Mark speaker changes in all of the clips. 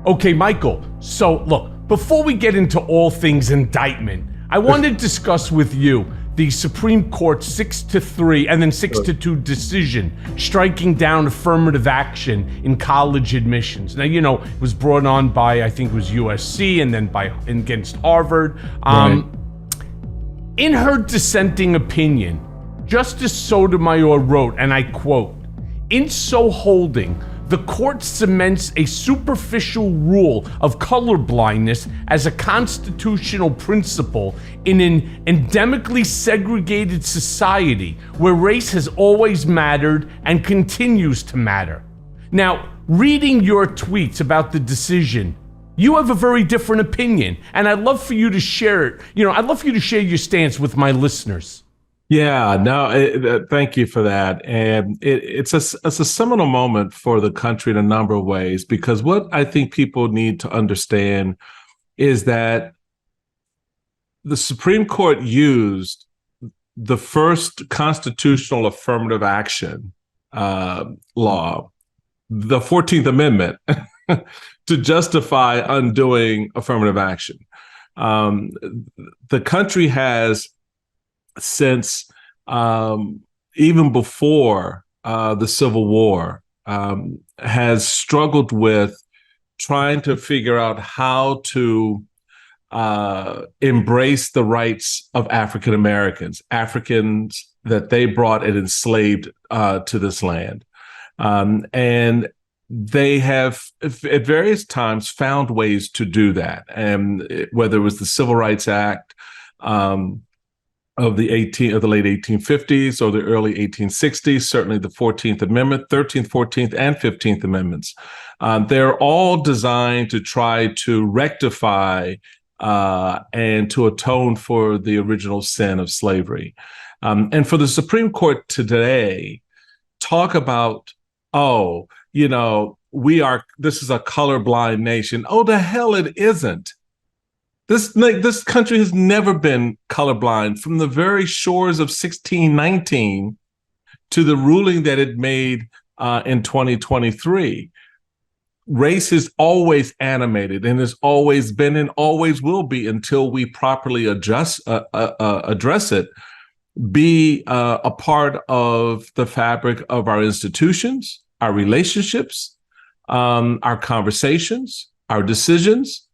Speaker 1: Okay, Michael, so look, before we get into all things indictment, I wanted to discuss with you the Supreme Court 6-3 and then 6-2 decision striking down affirmative action in college admissions. Now, you know, it was brought on by, I think it was USC and then against Harvard.
Speaker 2: Right.
Speaker 1: In her dissenting opinion, Justice Sotomayor wrote, and I quote, "In so holding, the court cements a superficial rule of colorblindness as a constitutional principle in an endemically segregated society where race has always mattered and continues to matter." Now, reading your tweets about the decision, you have a very different opinion, and I'd love for you to share it. I'd love for you to share your stance with my listeners.
Speaker 2: Yeah, no, thank you for that. And it's a seminal moment for the country in a number of ways, because what I think people need to understand is that the Supreme Court used the first constitutional affirmative action law, the 14th Amendment, to justify undoing affirmative action. The country has, since even before the Civil War, has struggled with trying to figure out how to embrace the rights of African Americans that they brought and enslaved to this land. And they have at various times found ways to do that. And whether it was the Civil Rights Act, of the late 1850s or the early 1860s, certainly the 14th Amendment, 13th, 14th, and 15th Amendments. They're all designed to try to rectify and to atone for the original sin of slavery. And for the Supreme Court today, talk about, this is a colorblind nation. Oh, the hell it isn't. This country has never been colorblind, from the very shores of 1619 to the ruling that it made in 2023. Race is always animated and has always been and always will be, until we properly address it, be a part of the fabric of our institutions, our relationships, our conversations, our decisions.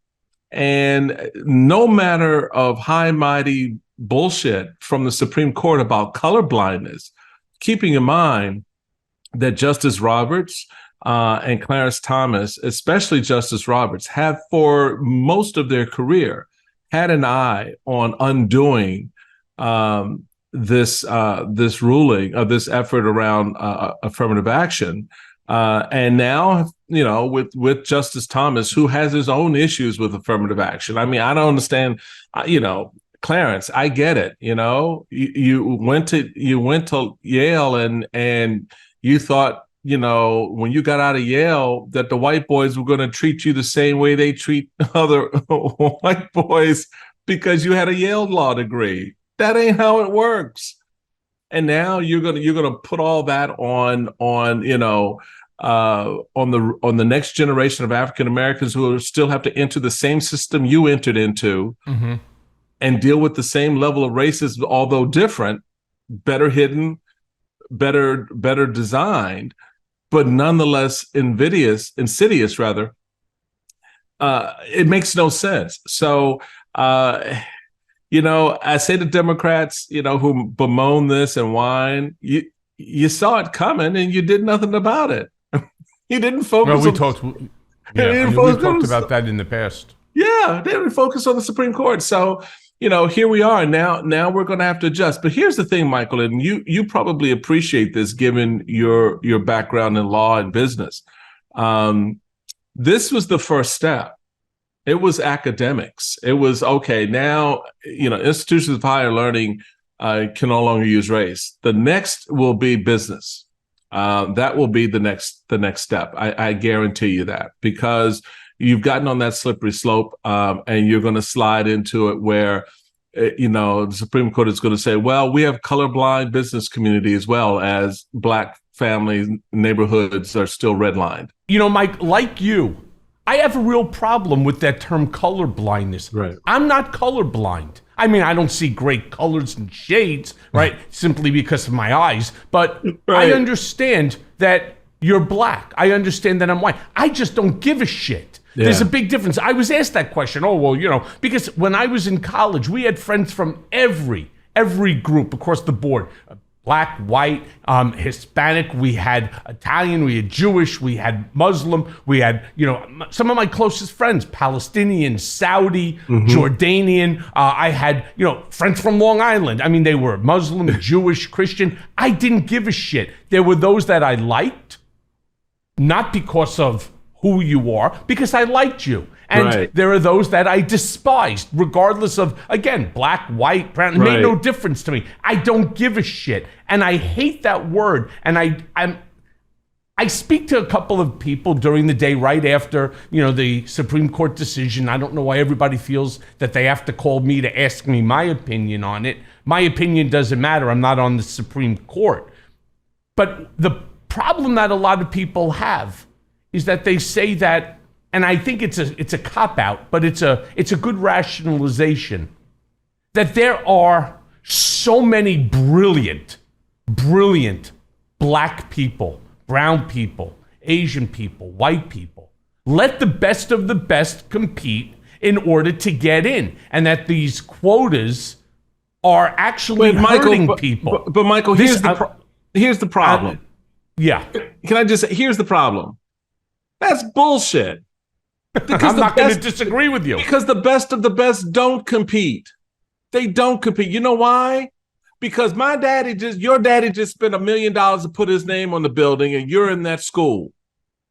Speaker 2: And no matter of high mighty bullshit from the Supreme Court about colorblindness, keeping in mind that Justice Roberts and Clarence Thomas, especially Justice Roberts, have for most of their career had an eye on undoing this ruling, of this effort around affirmative action. And now, with Justice Thomas, who has his own issues with affirmative action. I mean, I don't understand, Clarence, I get it. You went to Yale and you thought, when you got out of Yale, that the white boys were going to treat you the same way they treat other white boys because you had a Yale law degree. That ain't how it works. And now you're gonna put all that on the next generation of African Americans who still have to enter the same system you entered into, mm-hmm. and deal with the same level of racism, although different, better hidden, better designed, but nonetheless insidious rather. It makes no sense. So. I say to Democrats, who bemoan this and whine, you saw it coming and you did nothing about it. You didn't focus.
Speaker 1: Well, we talked about that in the past.
Speaker 2: Yeah, they didn't focus on the Supreme Court. So, here we are. Now we're going to have to adjust. But here's the thing, Michael, and you probably appreciate this given your background in law and business. This was the first step. It was academics. It was, okay, now, institutions of higher learning can no longer use race. The next will be business. That will be the next step. I guarantee you that, because you've gotten on that slippery slope, and you're going to slide into it where, the Supreme Court is going to say, well, we have colorblind business community as well as Black family neighborhoods are still redlined.
Speaker 1: Mike, like you, I have a real problem with that term color blindness.
Speaker 2: Right.
Speaker 1: I'm not colorblind. I mean, I don't see great colors and shades, right? Simply because of my eyes. But
Speaker 2: right.
Speaker 1: I understand that you're black. I understand that I'm white. I just don't give a shit. Yeah. There's a big difference. I was asked that question. Oh, well, you know, because when I was in college, we had friends from every group across the board. Black, white, Hispanic, we had Italian, we had Jewish, we had Muslim, we had, you know, some of my closest friends, Palestinian, Saudi, Jordanian. I had, you know, friends from Long Island. I mean, they were Muslim, Jewish, Christian. I didn't give a shit. There were those that I liked, not because of who you are, because I liked you. And there are those that I despised, regardless of, again, black, white, brown. It made no difference to me. I don't give a shit. And I hate that word. And I speak to a couple of people during the day right after, you know, the Supreme Court decision. I don't know why everybody feels that they have to call me to ask me my opinion on it. My opinion doesn't matter. I'm not on the Supreme Court. But the problem that a lot of people have is that they say that, and I think it's a cop-out, but it's a good rationalization, that there are so many brilliant black people, brown people, Asian people, white people. Let the best of the best compete in order to get in, and that these quotas are actually hurting people.
Speaker 2: But Michael, here's the problem.
Speaker 1: Yeah.
Speaker 2: Can I just say, here's the problem. That's bullshit.
Speaker 1: I'm not going to disagree with you.
Speaker 2: Because the best of the best don't compete. They don't compete. You know why? Because your daddy just spent $1 million to put his name on the building, and you're in that school.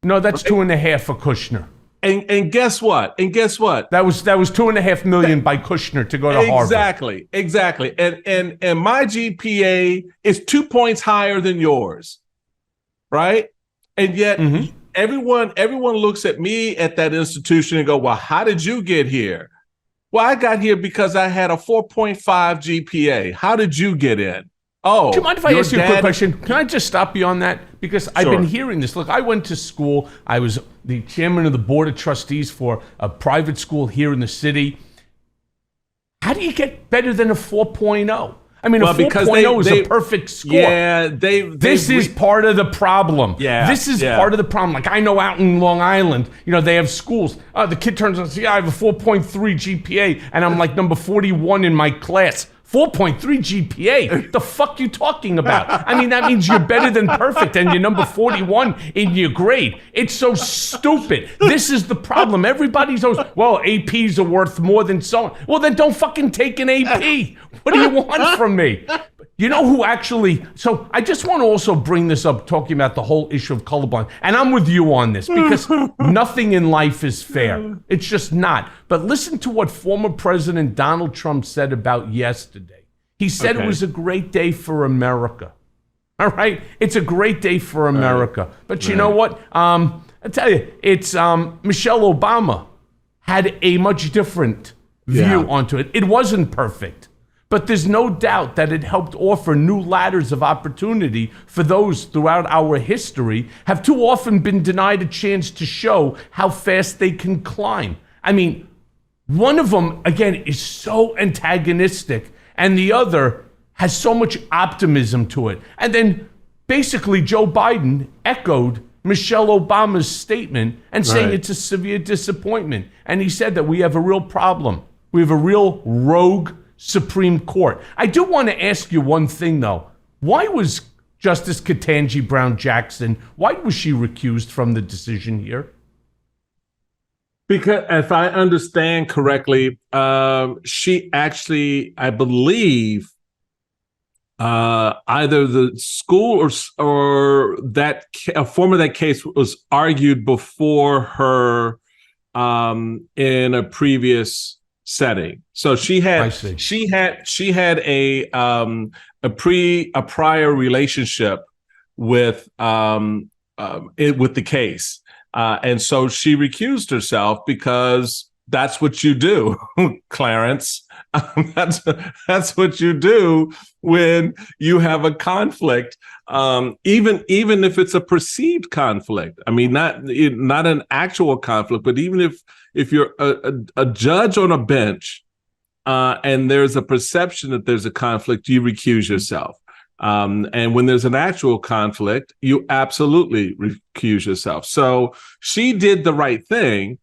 Speaker 1: No, that's 2.5 for Kushner.
Speaker 2: And guess what?
Speaker 1: That was $2.5 million by Kushner to go to Harvard.
Speaker 2: Exactly. And my GPA is 2 points higher than yours, right? And yet. Everyone looks at me at that institution and go, well, how did you get here? Well, I got here because I had a 4.5 GPA. How did you get in? Oh,
Speaker 1: do you mind if I ask you a quick question? Can I just stop you on that? Because I've been hearing this. Look, I went to school. I was the chairman of the board of trustees for a private school here in the city. How do you get better than a 4.0? I mean, a 4.0 is a perfect score.
Speaker 2: Yeah,
Speaker 1: this is part of the problem.
Speaker 2: Yeah,
Speaker 1: this is part of the problem. Like, I know out in Long Island, you know, they have schools. The kid turns on and says, yeah, I have a 4.3 GPA, and I'm like number 41 in my class. 4.3 GPA? The fuck you talking about? I mean, that means you're better than perfect and you're number 41 in your grade. It's so stupid. This is the problem. Everybody's always, well, APs are worth more than so on. Well, then don't fucking take an AP. What do you want from me? You know who actually, so I just want to also bring this up, talking about the whole issue of colorblind. And I'm with you on this because nothing in life is fair. It's just not. But listen to what former President Donald Trump said about yesterday. He said it was a great day for America. All right? It's a great day for America. But you know what? I tell you, it's Michelle Obama had a much different view onto it. It wasn't perfect. But there's no doubt that it helped offer new ladders of opportunity for those throughout our history have too often been denied a chance to show how fast they can climb. I mean, one of them, again, is so antagonistic, and the other has so much optimism to it. And then basically Joe Biden echoed Michelle Obama's statement and saying it's a severe disappointment. And he said that we have a real problem. We have a real rogue Supreme Court. I do want to ask you one thing, though. Why was Justice Ketanji Brown Jackson, why was she recused from the decision here?
Speaker 2: Because if I understand correctly, she actually, I believe, either the school or that a form of that case was argued before her in a previous setting. So she had a prior relationship with the case, and so she recused herself because that's what you do, Clarence. That's what you do when you have a conflict, even if it's a perceived conflict. I mean, not an actual conflict, but even if you're a judge on a bench and there's a perception that there's a conflict, you recuse yourself. And when there's an actual conflict, you absolutely recuse yourself. So she did the right thing,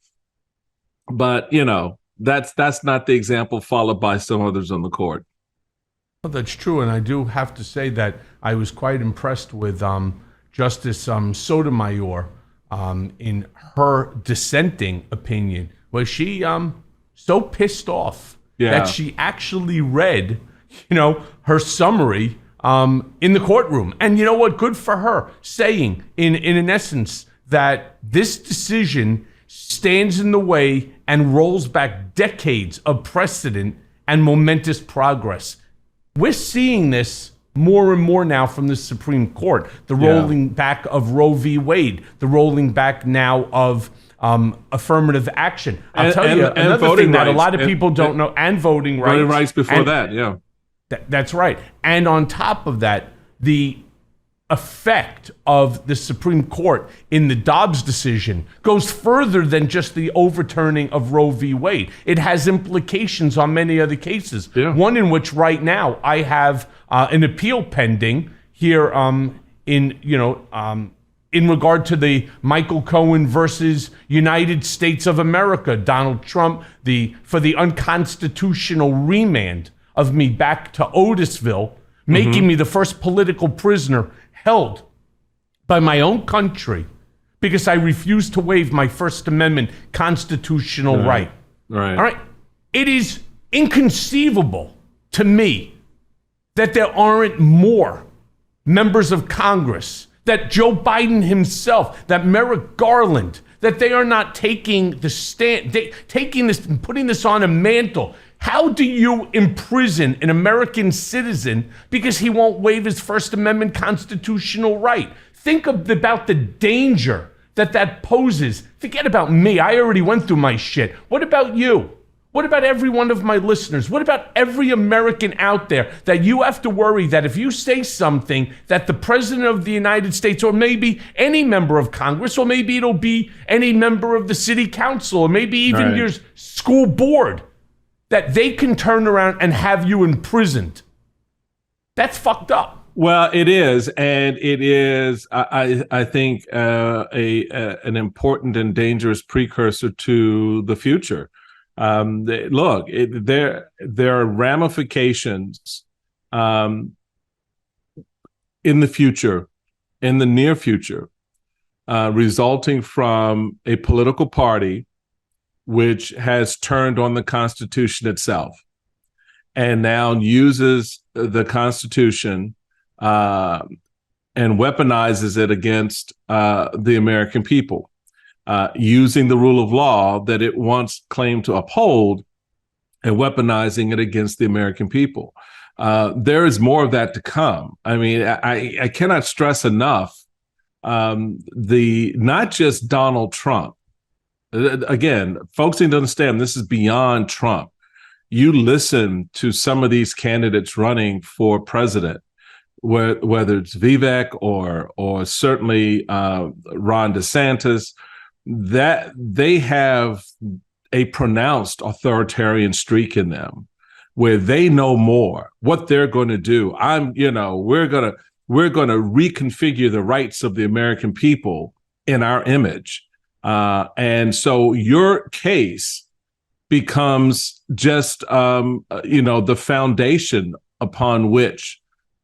Speaker 2: but that's not the example followed by some others on the court.
Speaker 1: Well, that's true, and I do have to say that I was quite impressed with Justice Sotomayor in her dissenting opinion. Was she so pissed off that she actually read, her summary in the courtroom? And you know what? Good for her, saying in essence that this decision stands in the way and rolls back decades of precedent and momentous progress. We're seeing this more and more now from the Supreme Court. The rolling back of Roe v. Wade, the rolling back now of affirmative action. I'll tell you another thing that a lot of people don't know, and voting rights.
Speaker 2: Voting rights before that, yeah.
Speaker 1: That's right. And on top of that, the effect of the Supreme Court in the Dobbs decision goes further than just the overturning of Roe v. Wade. It has implications on many other cases. Yeah. One in which right now I have an appeal pending here in regard to the Michael Cohen versus United States of America, Donald Trump, for the unconstitutional remand of me back to Otisville, making me the first political prisoner held by my own country because I refused to waive my First Amendment constitutional right.
Speaker 2: Right.
Speaker 1: All right. It is inconceivable to me that there aren't more members of Congress, that Joe Biden himself, that Merrick Garland, that they are not taking the stand, taking this and putting this on a mantle. How do you imprison an American citizen because he won't waive his First Amendment constitutional right? Think about the danger that poses. Forget about me. I already went through my shit. What about you? What about every one of my listeners? What about every American out there that you have to worry that if you say something that the President of the United States, or maybe any member of Congress, or maybe it'll be any member of the city council, or maybe even your school board, that they can turn around and have you imprisoned? That's fucked up.
Speaker 2: Well, it is, and it is, I think, an important and dangerous precursor to the future. Look, there are ramifications in the future, in the near future, resulting from a political party which has turned on the Constitution itself and now uses the Constitution and weaponizes it against the American people, using the rule of law that it once claimed to uphold and weaponizing it against the American people. There is more of that to come. I mean, I cannot stress enough not just Donald Trump. Again, folks need to understand this is beyond Trump. You listen to some of these candidates running for president, whether it's Vivek or certainly Ron DeSantis, that they have a pronounced authoritarian streak in them, where they know more what they're going to do. We're going to reconfigure the rights of the American people in our image. And so your case becomes just, the foundation upon which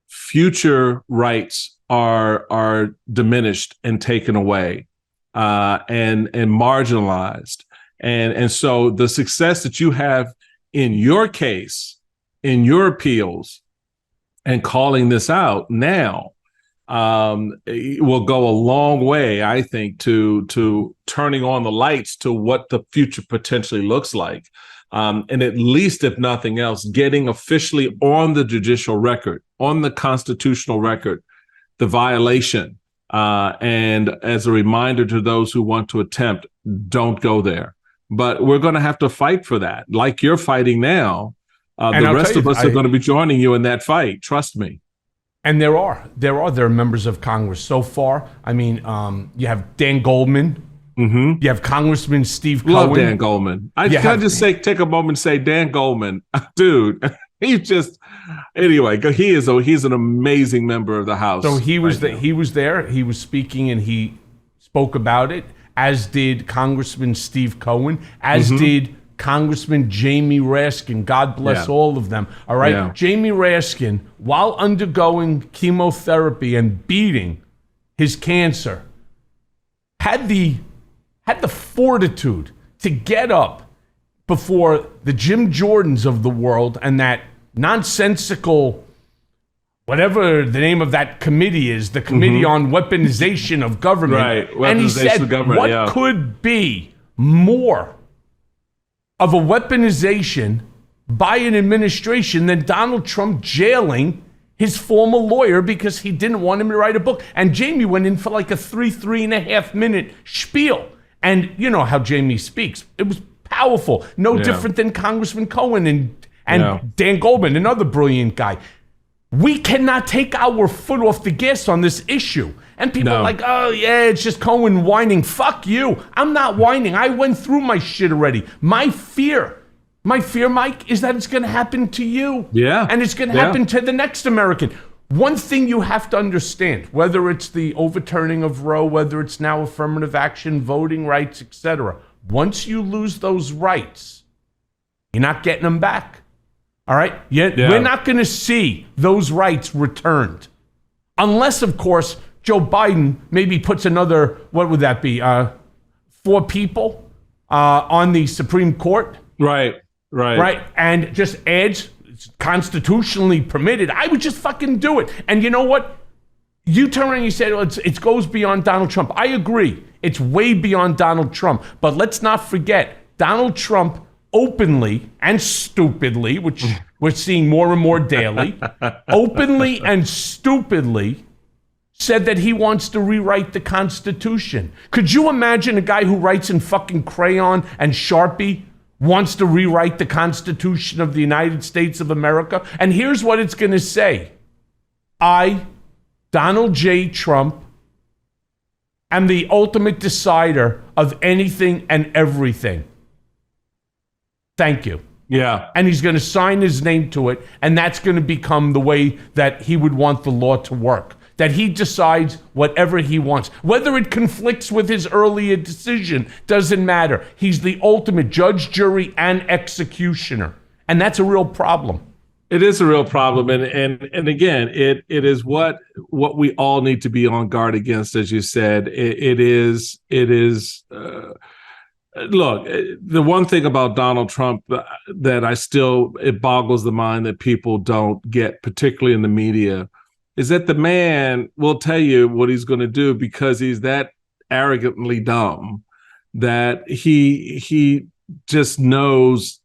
Speaker 2: future rights are diminished and taken away, and marginalized. And so the success that you have in your case, in your appeals, and calling this out now, it will go a long way, I think, to turning on the lights to what the future potentially looks like. And at least, if nothing else, getting officially on the judicial record, on the constitutional record, the violation. And as a reminder to those who want to attempt, don't go there. but we're going to have to fight for that, like you're fighting now. The rest of us are going to be joining you in that fight. Trust me.
Speaker 1: And there are members of Congress so far. I mean, you have Dan Goldman. Mm-hmm. You have Congressman Steve Cohen.
Speaker 2: Love Dan Goldman. Can I just take a moment and say, Dan Goldman, dude, he's an amazing member of the House.
Speaker 1: So he was there. He was speaking and he spoke about it, as did Congressman Steve Cohen, as did Congressman Jamie Raskin. God bless all of them. All right. Yeah. Jamie Raskin, while undergoing chemotherapy and beating his cancer, had the fortitude to get up before the Jim Jordans of the world and that nonsensical, whatever the name of that committee is, the Committee on Weaponization of Government.
Speaker 2: Right.
Speaker 1: And he said, what could be more of a weaponization by an administration than Donald Trump jailing his former lawyer because he didn't want him to write a book? And Jamie went in for like a 3.5 minute spiel. And you know how Jamie speaks. It was powerful. No different than Congressman Cohen and Dan Goldman, another brilliant guy. We cannot take our foot off the gas on this issue. And people are like, oh, yeah, it's just Cohen whining. Fuck you. I'm not whining. I went through my shit already. My fear, Mike, is that it's going to happen to you.
Speaker 2: Yeah.
Speaker 1: And it's going to happen to the next American. One thing you have to understand, whether it's the overturning of Roe, whether it's now affirmative action, voting rights, etc., once you lose those rights, you're not getting them back. All right? We're not going to see those rights returned. Unless, of course, Joe Biden maybe puts another, what would that be, 4 people on the Supreme Court?
Speaker 2: Right.
Speaker 1: And just adds, it's constitutionally permitted. I would just fucking do it. And you know what? You turn around and you say, it goes beyond Donald Trump. I agree. It's way beyond Donald Trump. But let's not forget, Donald Trump openly and stupidly, which we're seeing more and more daily, openly and stupidly said that he wants to rewrite the Constitution. Could you imagine a guy who writes in fucking crayon and Sharpie wants to rewrite the Constitution of the United States of America? And here's what it's going to say. I, Donald J. Trump, am the ultimate decider of anything and everything. Thank you.
Speaker 2: Yeah.
Speaker 1: And he's going to sign his name to it, and that's going to become the way that he would want the law to work. That he decides whatever he wants. Whether it conflicts with his earlier decision, doesn't matter. He's the ultimate judge, jury, and executioner. And that's a real problem.
Speaker 2: It is a real problem. And again, it is what we all need to be on guard against, as you said. Look, the one thing about Donald Trump that it boggles the mind that people don't get, particularly in the media, is that the man will tell you what he's going to do because he's that arrogantly dumb that he just knows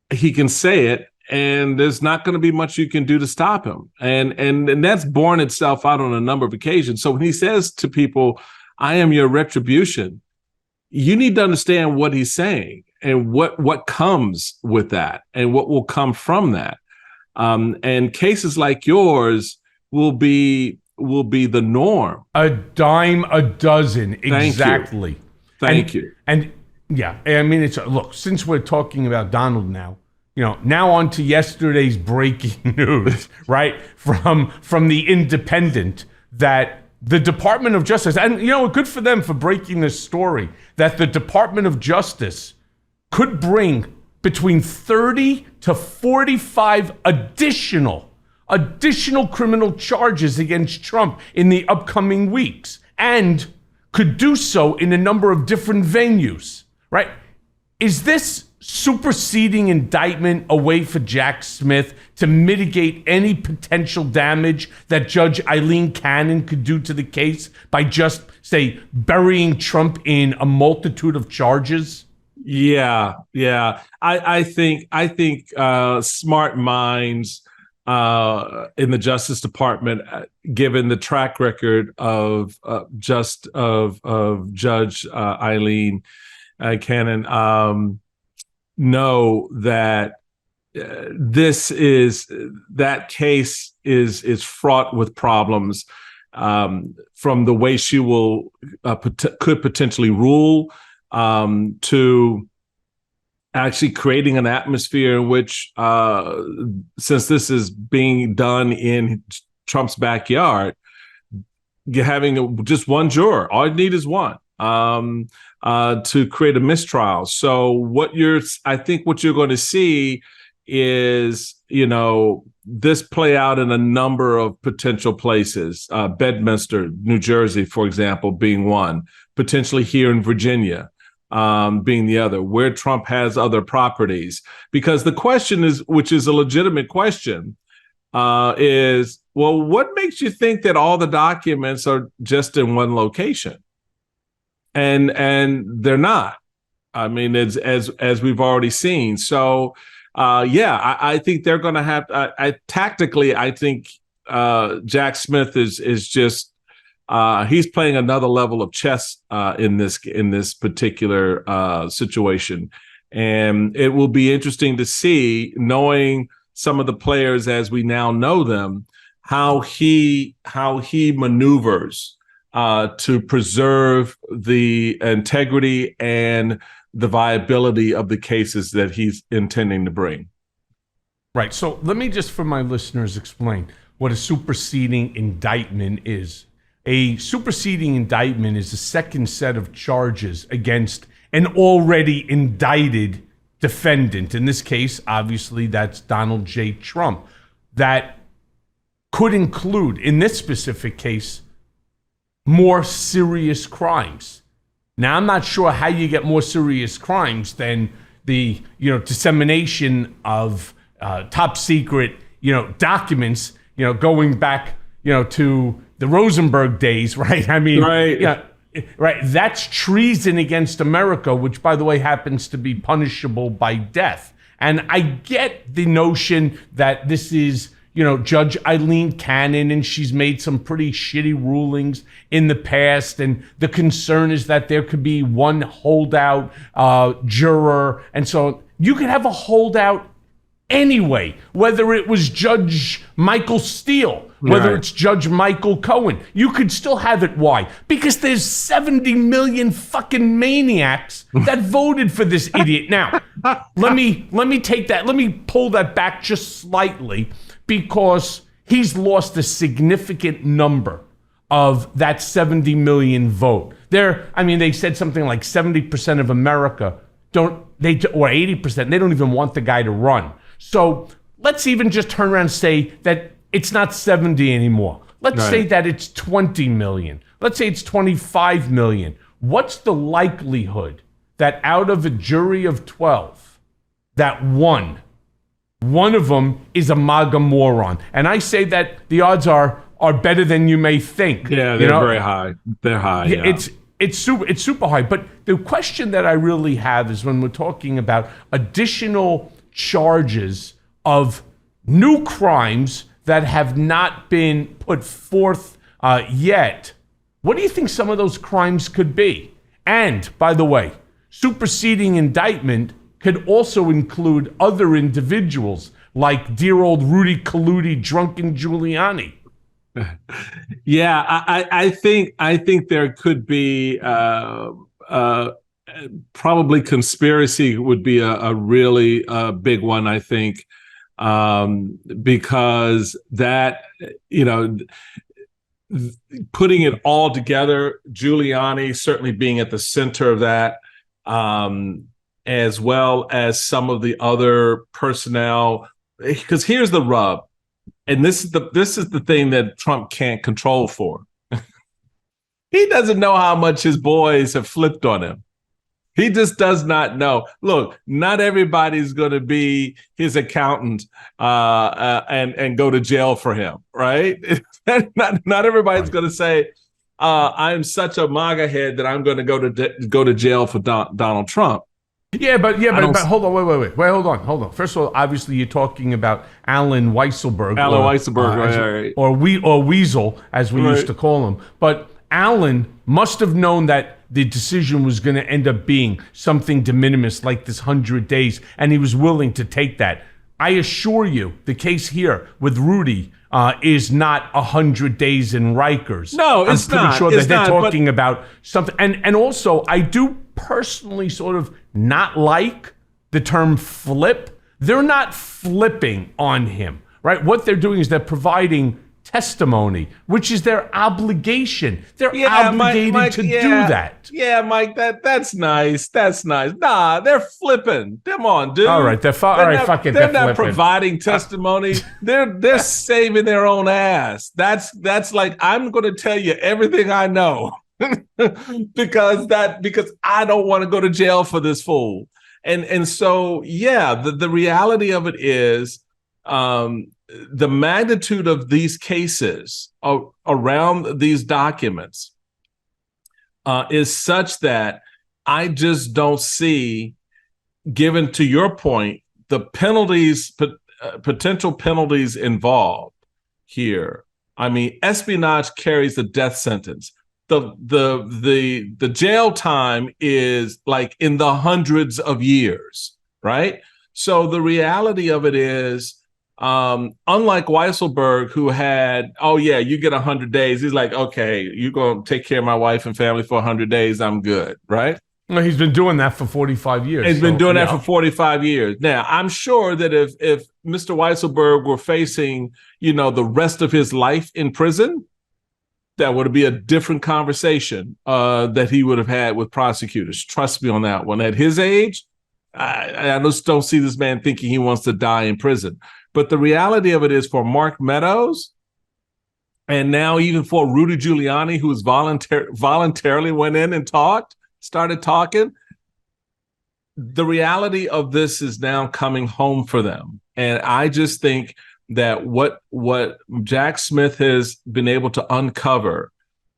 Speaker 2: he can say it and there's not going to be much you can do to stop him. And that's borne itself out on a number of occasions. So when he says to people, I am your retribution, you need to understand what he's saying and what comes with that and what will come from that. And cases like yours will be the norm. A
Speaker 1: dime a dozen, exactly.
Speaker 2: Thank you.
Speaker 1: And yeah, I mean, look, since we're talking about Donald now, now on to yesterday's breaking news, right? From the Independent, that the Department of Justice, and good for them for breaking this story, that the Department of Justice could bring between 30 to 45 additional criminal charges against Trump in the upcoming weeks, and could do so in a number of different venues, right? Is this superseding indictment a way for Jack Smith to mitigate any potential damage that Judge Eileen Cannon could do to the case by just, say, burying Trump in a multitude of charges?
Speaker 2: Yeah. I think smart minds in the Justice Department, given the track record of Judge Eileen, Cannon, know that that case is fraught with problems, from the way she will could potentially rule, to actually creating an atmosphere in which, since this is being done in Trump's backyard, having just one juror, all you need is one, to create a mistrial. So I think what you're going to see is, this play out in a number of potential places. Bedminster, New Jersey, for example, being one, potentially here in Virginia, being the other, where Trump has other properties. Because the question is, which is a legitimate question, is, well, what makes you think that all the documents are just in one location? And they're not. I mean, as we've already seen. So, I think they're going to have. Tactically, I think Jack Smith is just he's playing another level of chess in this particular situation, and it will be interesting to see, knowing some of the players as we now know them, how he maneuvers to preserve the integrity and the viability of the cases that he's intending to bring.
Speaker 1: Right. So let me just, for my listeners, explain what a superseding indictment is. A superseding indictment is a second set of charges against an already indicted defendant. In this case, obviously, that's Donald J. Trump. That could include, in this specific case, more serious crimes. Now, I'm not sure how you get more serious crimes than the, dissemination of top secret, documents, going back, to the Rosenberg days, right? I mean,
Speaker 2: right.
Speaker 1: Yeah, right. That's treason against America, which, by the way, happens to be punishable by death. And I get the notion that this is, Judge Eileen Cannon, and she's made some pretty shitty rulings in the past. And the concern is that there could be one holdout juror. And so you could have a holdout anyway, whether it was Judge Michael Steele, whether it's Judge Michael Cohen. You could still have it. Why? Because there's 70 million fucking maniacs that voted for this idiot. Now, let me pull that back just slightly, because he's lost a significant number of that 70 million vote. They said something like 70% of America or 80%, they don't even want the guy to run. So let's even just turn around and say that it's not 70 anymore. Let's say that it's 20 million. Let's say it's 25 million. What's the likelihood that out of a jury of 12, that one of them is a MAGA moron? And I say that the odds are better than you may think.
Speaker 2: Yeah, they're very high. They're high. Yeah. It's super high. But the question that I really have is, when we're talking about additional charges of new crimes that have not been put forth yet, what do you think some of those crimes could be? And, by the way, superseding indictment could also include other individuals like dear old Rudy Colludi, drunken Giuliani. Yeah, I think there could be probably conspiracy would be a really big one, I think, because that, putting it all together, Giuliani certainly being at the center of that, as well as some of the other personnel. Because here's the rub, and this is the thing that Trump can't control for. He doesn't know how much his boys have flipped on him. He just does not know. Look, not everybody's going to be his accountant and go to jail for him, right? Not everybody's going to say, "I'm such a MAGA head that I'm going to go to jail for Donald Trump."
Speaker 1: But hold on, wait, hold on. First of all, obviously you're talking about Alan Weisselberg,
Speaker 2: right.
Speaker 1: or Weasel, as we used to call him. But Allen must have known that the decision was going to end up being something de minimis like this 100 days, and he was willing to take that. I assure you, the case here with Rudy is not 100 days in Rikers.
Speaker 2: No, it's not.
Speaker 1: I'm pretty sure that they're
Speaker 2: not,
Speaker 1: talking about something. And also, I do personally sort of not like the term flip. They're not flipping on him, right? What they're doing is they're providing testimony, which is their obligation. They're obligated to do that.
Speaker 2: Yeah, Mike, that's nice. That's nice. Nah, they're flipping. Come on, dude.
Speaker 1: All right, they're
Speaker 2: not providing testimony. They're saving their own ass. That's like, I'm going to tell you everything I know because I don't want to go to jail for this fool. And so, yeah, the reality of it is, the magnitude of these cases around these documents is such that I just don't see, given to your point, the penalties, potential penalties involved here. I mean, espionage carries a death sentence. The jail time is like in the hundreds of years, right? So the reality of it is, unlike Weisselberg, who had, oh yeah, you get 100 days. He's like, okay, you're going to take care of my wife and family for 100 days. I'm good, right?
Speaker 1: Well, he's been doing that for 45 years.
Speaker 2: He's been doing that for 45 years. Now, I'm sure that if Mr. Weisselberg were facing, the rest of his life in prison, that would be a different conversation that he would have had with prosecutors. Trust me on that one. At his age, I just don't see this man thinking he wants to die in prison. But the reality of it is, for Mark Meadows, and now even for Rudy Giuliani, who's voluntarily went in and started talking, the reality of this is now coming home for them. And I just think that what Jack Smith has been able to uncover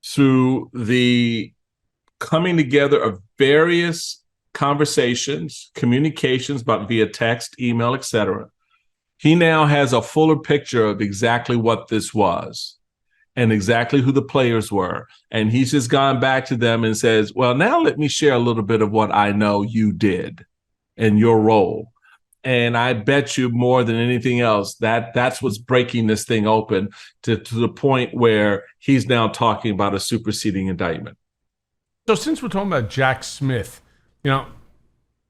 Speaker 2: through the coming together of various conversations, communications, but via text, email, etc., he now has a fuller picture of exactly what this was and exactly who the players were. And he's just gone back to them and says, well, now let me share a little bit of what I know you did and your role. And I bet you more than anything else, that's what's breaking this thing open to the point where he's now talking about a superseding indictment.
Speaker 1: So since we're talking about Jack Smith,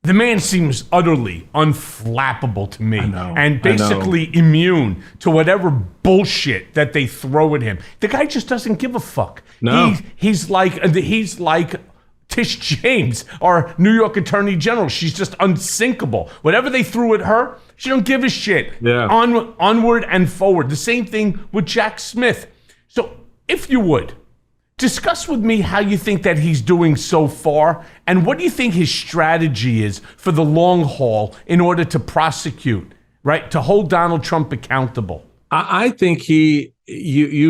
Speaker 1: the man seems utterly unflappable to me, and basically immune to whatever bullshit that they throw at him. The guy just doesn't give a fuck.
Speaker 2: No.
Speaker 1: He's like Tish James, our New York Attorney General. She's just unsinkable. Whatever they threw at her, she don't give a shit.
Speaker 2: Yeah.
Speaker 1: Onward and forward. The same thing with Jack Smith. So if you would, discuss with me how you think that he's doing so far, and what do you think his strategy is for the long haul in order to prosecute, right? To hold Donald Trump accountable.
Speaker 2: I think you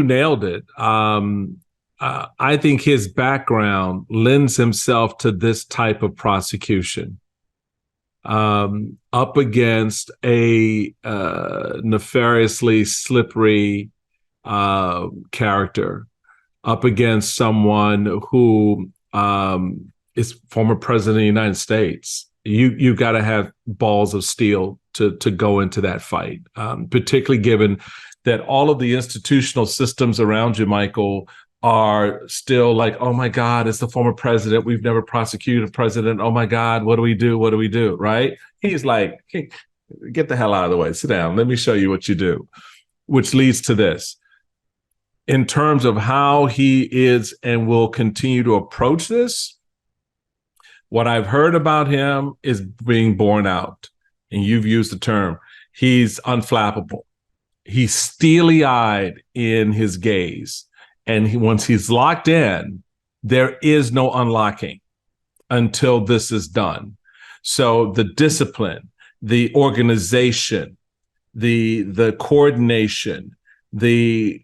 Speaker 2: nailed it. I think his background lends himself to this type of prosecution, up against a nefariously slippery character, up against someone who is former president of the United States. You got to have balls of steel to go into that fight, particularly given that all of the institutional systems around you, Michael, are still like, oh my God, it's the former president. We've never prosecuted a president. Oh my God, what do we do? What do we do? Right? He's like, hey, get the hell out of the way. Sit down. Let me show you what you do, which leads to this. In terms of how he is and will continue to approach this, what I've heard about him is being borne out. And you've used the term. He's unflappable. He's steely-eyed in his gaze. And once he's locked in, there is no unlocking until this is done. So the discipline, the organization, the coordination, the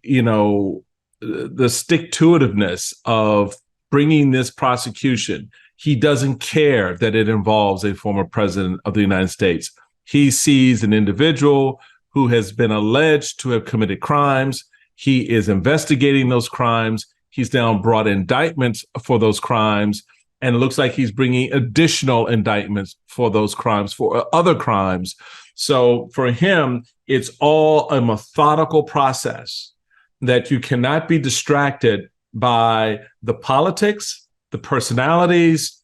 Speaker 2: stick-to-itiveness of bringing this prosecution, he doesn't care that it involves a former president of the United States. He sees an individual who has been alleged to have committed crimes. He is investigating those crimes. He's now brought indictments for those crimes, and it looks like he's bringing additional indictments for those crimes, for other crimes. So for him, it's all a methodical process that you cannot be distracted by the politics, the personalities,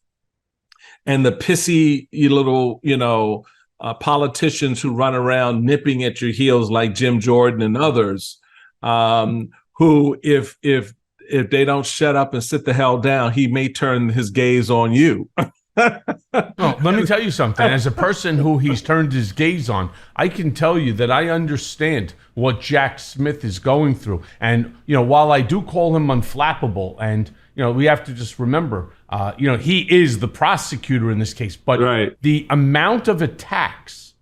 Speaker 2: and the pissy little, politicians who run around nipping at your heels like Jim Jordan and others, who, if they don't shut up and sit the hell down, he may turn his gaze on you.
Speaker 1: Well, let me tell you something. As a person who he's turned his gaze on, I can tell you that I understand what Jack Smith is going through. And, while I do call him unflappable, and, we have to just remember, he is the prosecutor in this case. But
Speaker 2: right.
Speaker 1: The amount of attacks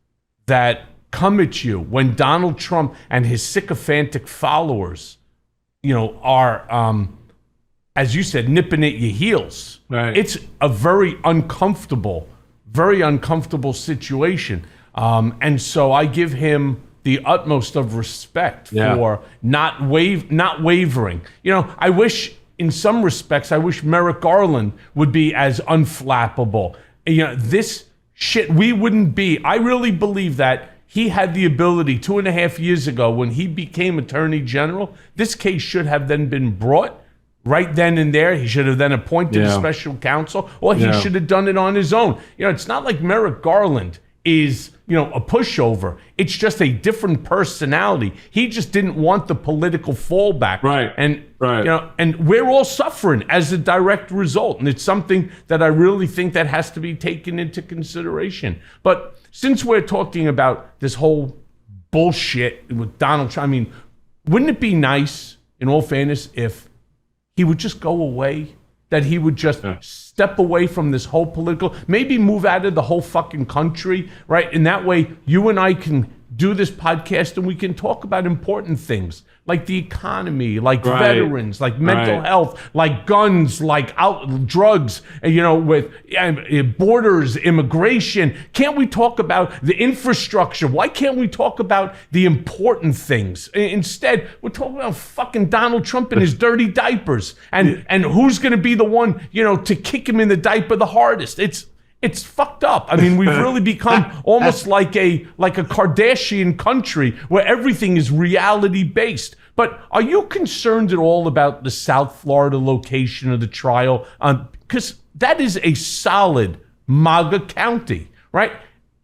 Speaker 1: that come at you when Donald Trump and his sycophantic followers, are, as you said, nipping at your heels.
Speaker 2: Right.
Speaker 1: It's a very uncomfortable situation. And so I give him the utmost of respect for not wavering. I wish, in some respects, Merrick Garland would be as unflappable. This shit, we wouldn't be. I really believe that he had the ability 2.5 years ago when he became Attorney General. This case should have then been brought right then and there. He should have then appointed a special counsel, or he should have done it on his own. It's not like Merrick Garland is, a pushover. It's just a different personality. He just didn't want the political fallback.
Speaker 2: Right.
Speaker 1: And, and we're all suffering as a direct result. And it's something that I really think that has to be taken into consideration. But since we're talking about this whole bullshit with Donald Trump, wouldn't it be nice, in all fairness, if he would just go away, that he would just step away from this whole political, maybe move out of the whole fucking country, right? And that way you and I can do this podcast and we can talk about important things like the economy, like veterans, like mental health, like guns, like drugs, with borders, immigration. Can't we talk about the infrastructure? Why can't we talk about the important things? Instead, we're talking about fucking Donald Trump and his dirty diapers, and who's going to be the one, to kick him in the diaper the hardest. It's fucked up. We've really become almost like a Kardashian country where everything is reality based. But are you concerned at all about the South Florida location of the trial? Because that is a solid MAGA county, right?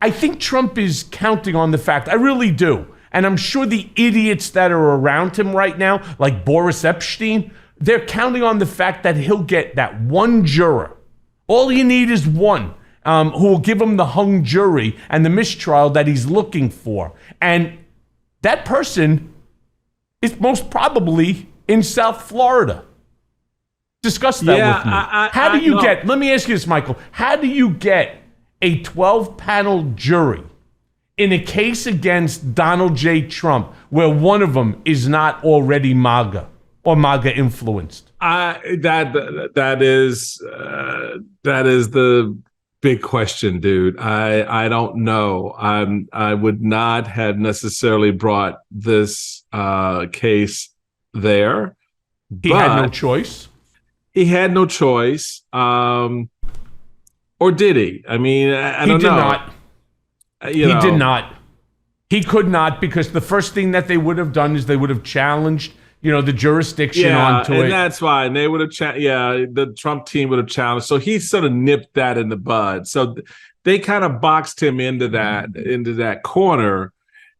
Speaker 1: I think Trump is counting on the fact, I really do. And I'm sure the idiots that are around him right now, like Boris Epstein, they're counting on the fact that he'll get that one juror. All you need is one. Who will give him the hung jury and the mistrial that he's looking for. And that person is most probably in South Florida. Discuss that with me. Let me ask you this, Michael. How do you get a 12-panel jury in a case against Donald J. Trump where one of them is not already MAGA or MAGA influenced?
Speaker 2: That is the big question, dude. I don't know. I would not have necessarily brought this case there.
Speaker 1: He had no choice.
Speaker 2: He had no choice. Or did he? I don't know.
Speaker 1: He did not. He could not, because the first thing that they would have done is they would have challenged the jurisdiction onto it.
Speaker 2: And that's why. And they would have, the Trump team would have challenged. So he sort of nipped that in the bud. So they kind of boxed him into that corner.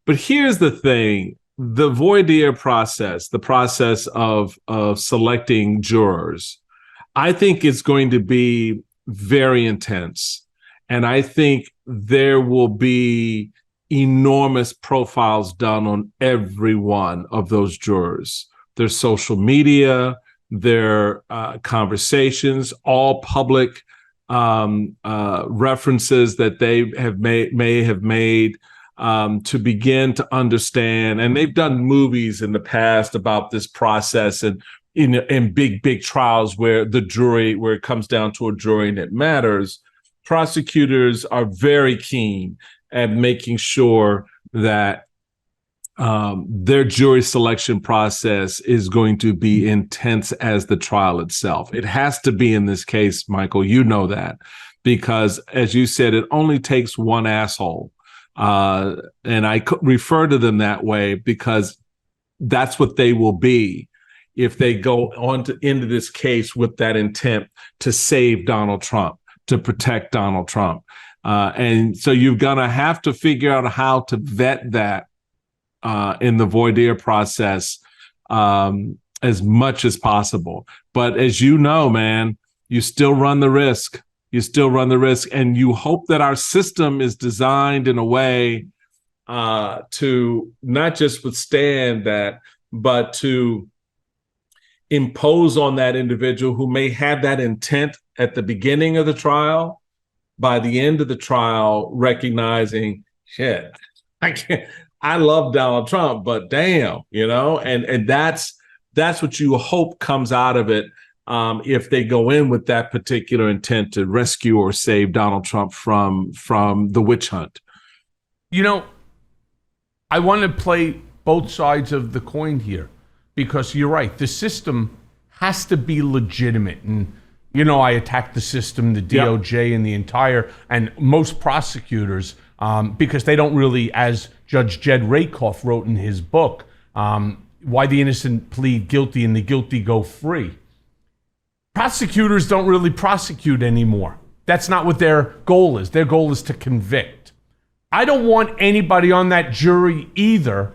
Speaker 2: But here's the thing. The voir dire process, the process of selecting jurors, I think it's going to be very intense. And I think there will be enormous profiles done on every one of those jurors. Their social media, their conversations, all public references that they may have made to begin to understand. And they've done movies in the past about this process, and in big trials where it comes down to a jury and it matters. Prosecutors are very keen at making sure that their jury selection process is going to be intense as the trial itself. It has to be in this case, Michael, you know that, because as you said, it only takes one asshole. And I refer to them that way because that's what they will be if they go on into this case with that intent to save Donald Trump, to protect Donald Trump. And so you're going to have to figure out how to vet that in the voir dire process as much as possible. But as you know, man, you still run the risk. You still run the risk. And you hope that our system is designed in a way to not just withstand that, but to impose on that individual who may have that intent at the beginning of the trial, by the end of the trial, recognizing, shit, I love Donald Trump, but damn, and that's what you hope comes out of it if they go in with that particular intent to rescue or save Donald Trump from the witch hunt.
Speaker 1: I want to play both sides of the coin here, because you're right. The system has to be legitimate. And, I attack the system, the DOJ, and most prosecutors, because they don't really, as Judge Jed Rakoff wrote in his book, Why the Innocent Plead Guilty and the Guilty Go Free. Prosecutors don't really prosecute anymore. That's not what their goal is. Their goal is to convict. I don't want anybody on that jury either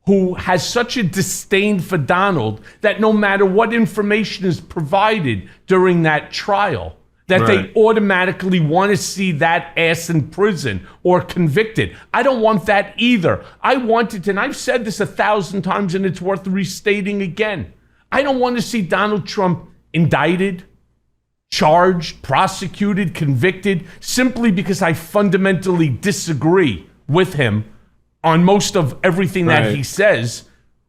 Speaker 1: who has such a disdain for Donald that no matter what information is provided during that trial, that they automatically want to see that ass in prison or convicted. I don't want that either. I want it, and I've said this 1,000 times and it's worth restating again. I don't want to see Donald Trump indicted, charged, prosecuted, convicted, simply because I fundamentally disagree with him on most of everything that he says.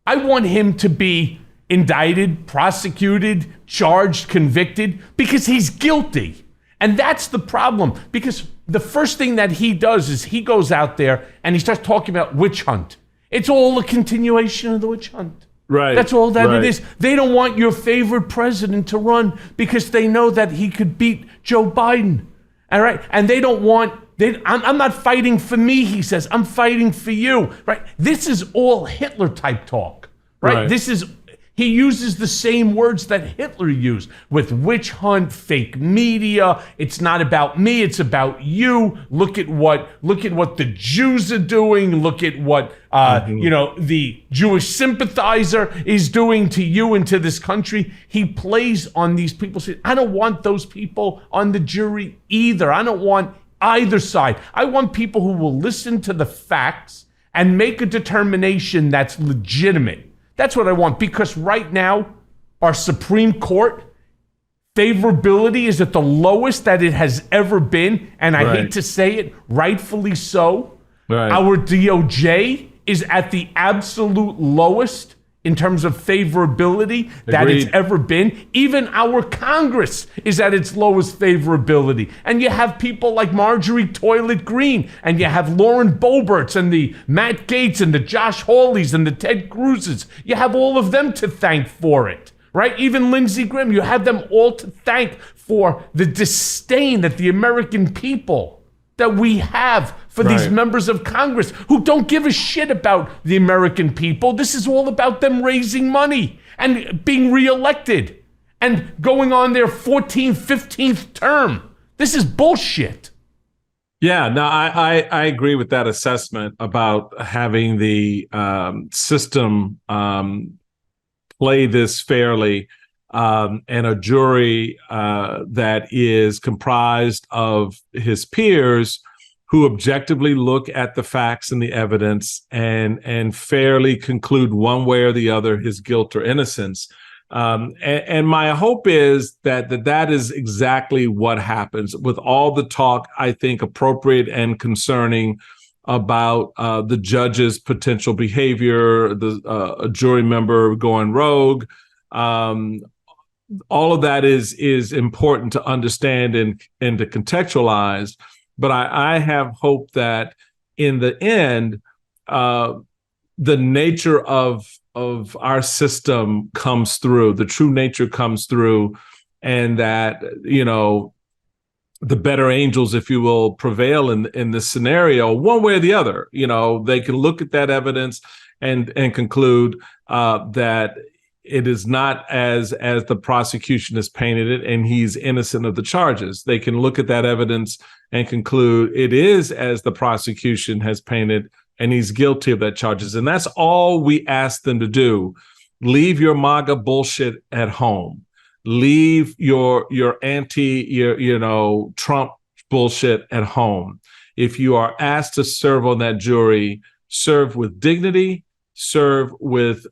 Speaker 1: I want him to be indicted, prosecuted, charged, convicted, because he's guilty. And that's the problem, because the first thing that he does is he goes out there and he starts talking about witch hunt. It's all a continuation of the witch hunt.
Speaker 2: Right.
Speaker 1: That's all that it is. They don't want your favorite president to run because they know that he could beat Joe Biden. All right. And they don't want, I'm not fighting for me, he says. I'm fighting for you. Right. This is all Hitler type talk. Right. He uses the same words that Hitler used with witch hunt, fake media. It's not about me, it's about you. Look at what the Jews are doing. Look at what the Jewish sympathizer is doing to you and to this country. He plays on these people. I don't want those people on the jury either. I don't want either side. I want people who will listen to the facts and make a determination that's legitimate. That's what I want, because right now, our Supreme Court favorability is at the lowest that it has ever been, and I hate to say it, rightfully so. Our DOJ is at the absolute lowest in terms of favorability that it's ever been. Even our Congress is at its lowest favorability. And you have people like Marjorie Toilet Green, and you have Lauren Boeberts, and the Matt Gaetz, and the Josh Hawleys, and the Ted Cruzes. You have all of them to thank for it, right? Even Lindsey Graham, you have them all to thank for the disdain that the American people, that we have for these members of Congress who don't give a shit about the American people. This is all about them raising money and being reelected and going on their 14th, 15th term. This is bullshit.
Speaker 2: Yeah, no, I agree with that assessment about having the system play this fairly, and a jury that is comprised of his peers who objectively look at the facts and the evidence and fairly conclude one way or the other his guilt or innocence. And my hope is that is exactly what happens with all the talk, I think, appropriate and concerning about the judge's potential behavior, a jury member going rogue. All of that is important to understand and to contextualize. But I have hope that in the end, the nature of our system comes through, the true nature comes through, and that, you know, the better angels, if you will, prevail in this scenario, one way or the other. You know, they can look at that evidence and conclude that it is not as the prosecution has painted it, and he's innocent of the charges. They can look at that evidence and conclude it is as the prosecution has painted, and he's guilty of that charges. And that's all we ask them to do. Leave your MAGA bullshit at home. Leave your Trump bullshit at home. If you are asked to serve on that jury, serve with dignity, serve with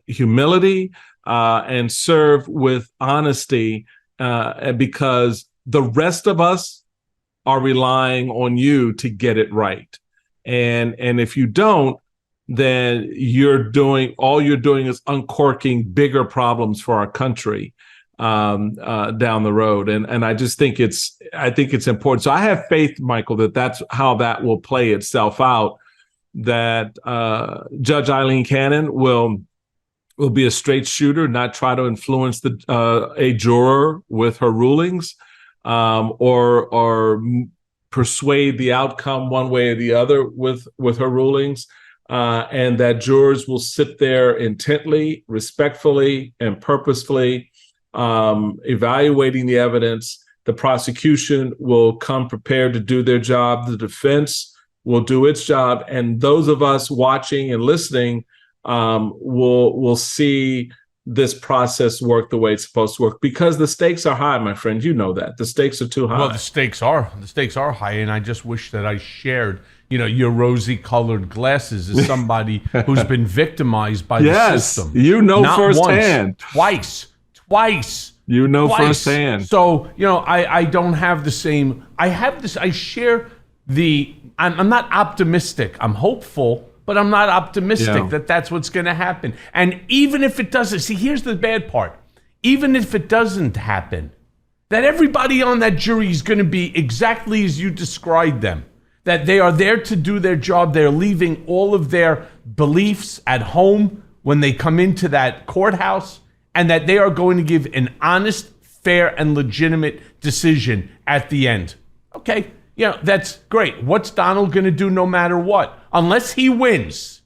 Speaker 2: humility, and serve with honesty, because the rest of us are relying on you to get it right. And if you don't, then you're doing is uncorking bigger problems for our country down the road. And I just think it's important. So I have faith, Michael, that's how that will play itself out. That Judge Eileen Cannon will be a straight shooter, not try to influence a juror with her rulings, or persuade the outcome one way or the other with her rulings, and that jurors will sit there intently, respectfully, and purposefully evaluating the evidence. The prosecution will come prepared to do their job. The defense will do its job, and those of us watching and listening will see this process work the way it's supposed to work, because the stakes are high, my friend. You know that the stakes are too high.
Speaker 1: Well, the stakes are high, and I just wish that I shared, your rosy-colored glasses as somebody who's been victimized by the system.
Speaker 2: You know,
Speaker 1: not
Speaker 2: firsthand.
Speaker 1: Once, twice.
Speaker 2: You know firsthand.
Speaker 1: So I don't have the same. I have this. I share the. I'm not optimistic. I'm hopeful, but I'm not optimistic that that's what's going to happen. And even if it doesn't, see, here's the bad part. Even if it doesn't happen, that everybody on that jury is going to be exactly as you described them, that they are there to do their job. They're leaving all of their beliefs at home when they come into that courthouse, and that they are going to give an honest, fair, and legitimate decision at the end. Okay. That's great. What's Donald going to do no matter what? Unless he wins,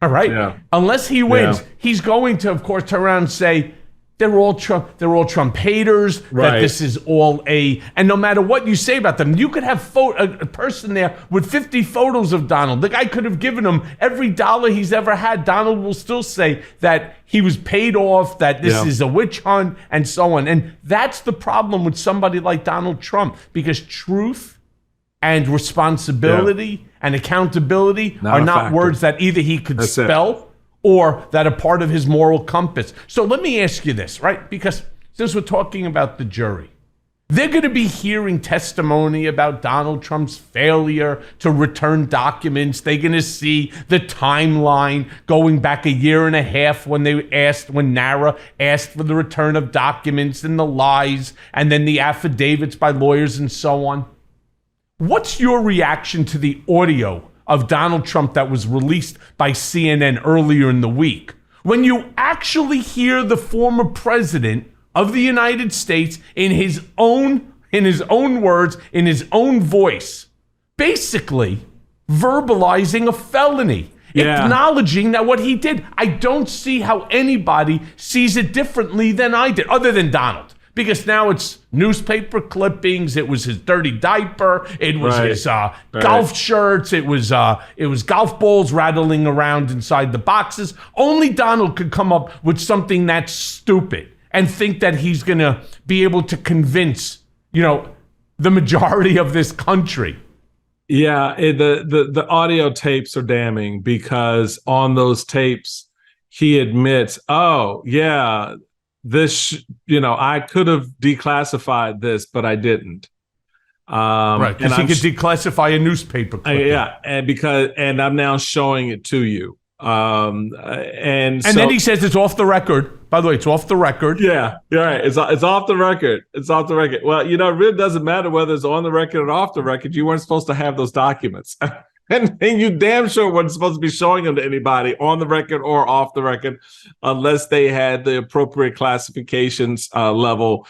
Speaker 1: all right? Yeah. Unless he wins, he's going to, of course, turn around and say, they're all Trump haters, right. That this is all and no matter what you say about them, you could have a person there with 50 photos of Donald. The guy could have given him every dollar he's ever had. Donald will still say that he was paid off, that this is a witch hunt, and so on. And that's the problem with somebody like Donald Trump, because truth and responsibility and accountability are not words that either he could spell or that are part of his moral compass. So let me ask you this, right? Because since we're talking about the jury, they're going to be hearing testimony about Donald Trump's failure to return documents. They're going to see the timeline going back a year and a half when NARA asked for the return of documents, and the lies, and then the affidavits by lawyers and so on. What's your reaction to the audio of Donald Trump that was released by CNN earlier in the week, when you actually hear the former president of the United States in his own words, in his own voice, basically verbalizing a felony, acknowledging that what he did? I don't see how anybody sees it differently than I did, other than Donald. Because now it's newspaper clippings. It was his dirty diaper. It was his golf shirts. It was golf balls rattling around inside the boxes. Only Donald could come up with something that's stupid and think that he's going to be able to convince, the majority of this country.
Speaker 2: Yeah, the audio tapes are damning, because on those tapes he admits, this, I could have declassified this, but I didn't.
Speaker 1: Right, because he could declassify a newspaper clipping.
Speaker 2: and I'm now showing it to you. And
Speaker 1: then he says it's off the record. By the way, it's off the record.
Speaker 2: Yeah, you're right. It's off the record. It's off the record. Well, it really doesn't matter whether it's on the record or off the record. You weren't supposed to have those documents. And you damn sure wasn't supposed to be showing them to anybody on the record or off the record, unless they had the appropriate classifications level,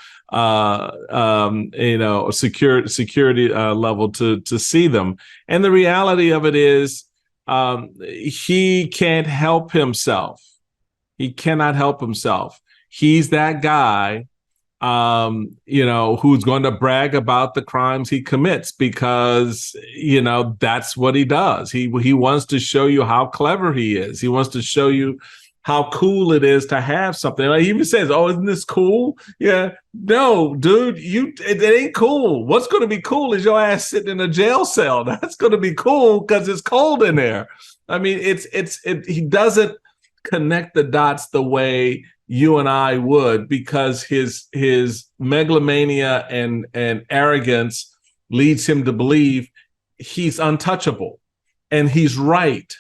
Speaker 2: security level to see them. And the reality of it is, he can't help himself. He cannot help himself. He's that guy, who's going to brag about the crimes he commits because, that's what he does. He wants to show you how clever he is. He wants to show you how cool it is to have something. Like he even says, "Oh, isn't this cool?" Yeah, no, dude, it ain't cool. What's going to be cool is your ass sitting in a jail cell. That's going to be cool because it's cold in there. I mean, he doesn't connect the dots the way you and I would, because his megalomania and arrogance leads him to believe he's untouchable, and he's right.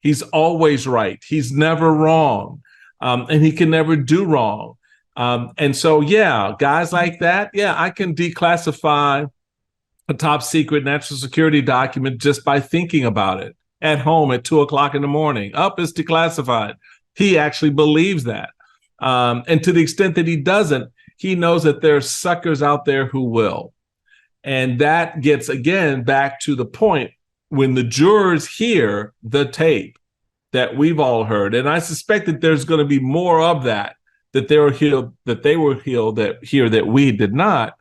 Speaker 2: He's always right. He's never wrong, and he can never do wrong. And so, guys like that, I can declassify a top secret national security document just by thinking about it at home at 2:00 in the morning. It's declassified. He actually believes that. And to the extent that he doesn't, he knows that there's suckers out there who will. And that gets, again, back to the point when the jurors hear the tape that we've all heard. And I suspect that there's going to be more of that they were healed that we did not.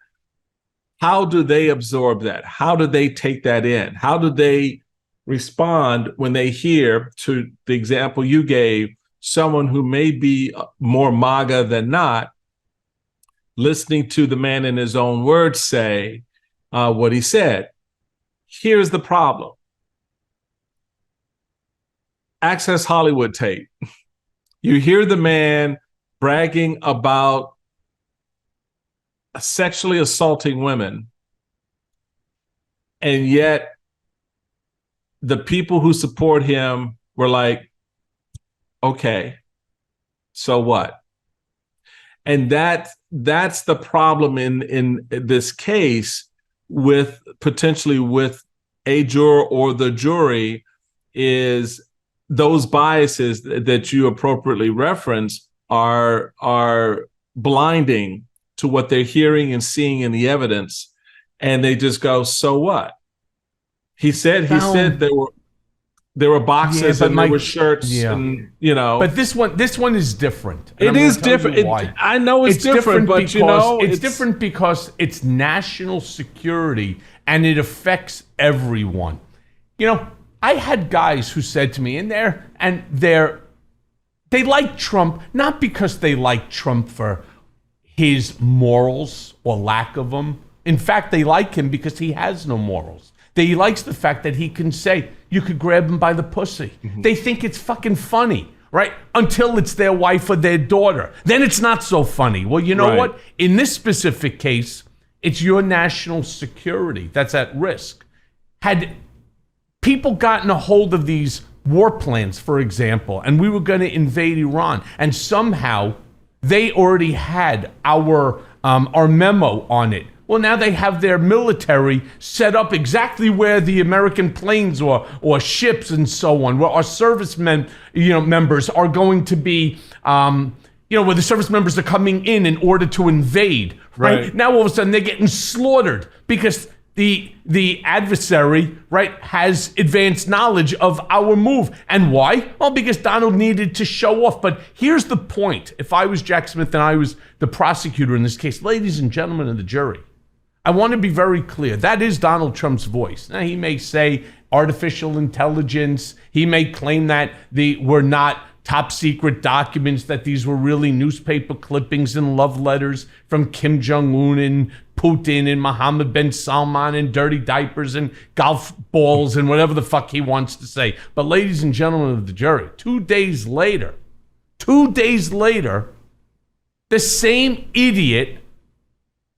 Speaker 2: How do they absorb that? How do they take that in? How do they respond when they hear, to the example you gave, someone who may be more MAGA than not, listening to the man in his own words say what he said? Here's the problem. Access Hollywood tape. You hear the man bragging about sexually assaulting women, and yet the people who support him were like, okay, so what? And that's the problem in this case with potentially with a juror or the jury, is those biases that you appropriately reference are blinding to what they're hearing and seeing in the evidence, and they just go, so what? He said there were boxes and there were shirts, and
Speaker 1: But this one is different.
Speaker 2: It is different. I know it's different, but
Speaker 1: it's different because it's national security and it affects everyone. I had guys who said to me they like Trump, not because they like Trump for his morals or lack of them. In fact, they like him because he has no morals. He likes the fact that he can say, you could grab him by the pussy. Mm-hmm. They think it's fucking funny, right? Until it's their wife or their daughter. Then it's not so funny. Well, you know what? In this specific case, it's your national security that's at risk. Had people gotten a hold of these war plans, for example, and we were going to invade Iran, and somehow they already had our memo on it. Well, now they have their military set up exactly where the American planes or ships and so on, where our servicemen, members are going to be, where the service members are coming in order to invade. Right? Now, all of a sudden, they're getting slaughtered because the adversary, has advanced knowledge of our move. And why? Well, because Donald needed to show off. But here's the point. If I was Jack Smith and I was the prosecutor in this case, ladies and gentlemen of the jury, I want to be very clear. That is Donald Trump's voice. Now, he may say artificial intelligence. He may claim that were not top secret documents, that these were really newspaper clippings and love letters from Kim Jong-un and Putin and Mohammed bin Salman and dirty diapers and golf balls and whatever the fuck he wants to say. But ladies and gentlemen of the jury, 2 days later, the same idiot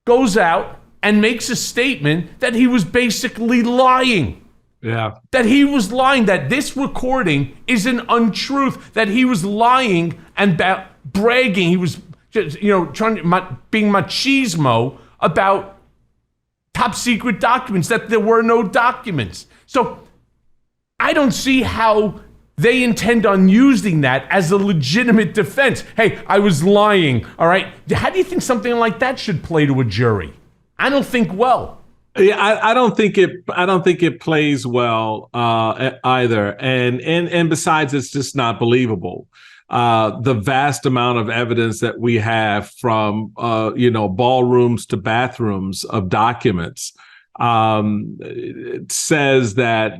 Speaker 1: goes out and makes a statement that he was basically lying.
Speaker 2: Yeah.
Speaker 1: That he was lying, that this recording is an untruth, that he was lying and bragging. He was just, being machismo about top secret documents, that there were no documents. So I don't see how they intend on using that as a legitimate defense. Hey, I was lying, all right? How do you think something like that should play to a jury? I don't think well.
Speaker 2: Yeah, I don't think it plays well either. And besides, it's just not believable. The vast amount of evidence that we have from ballrooms to bathrooms of documents it says that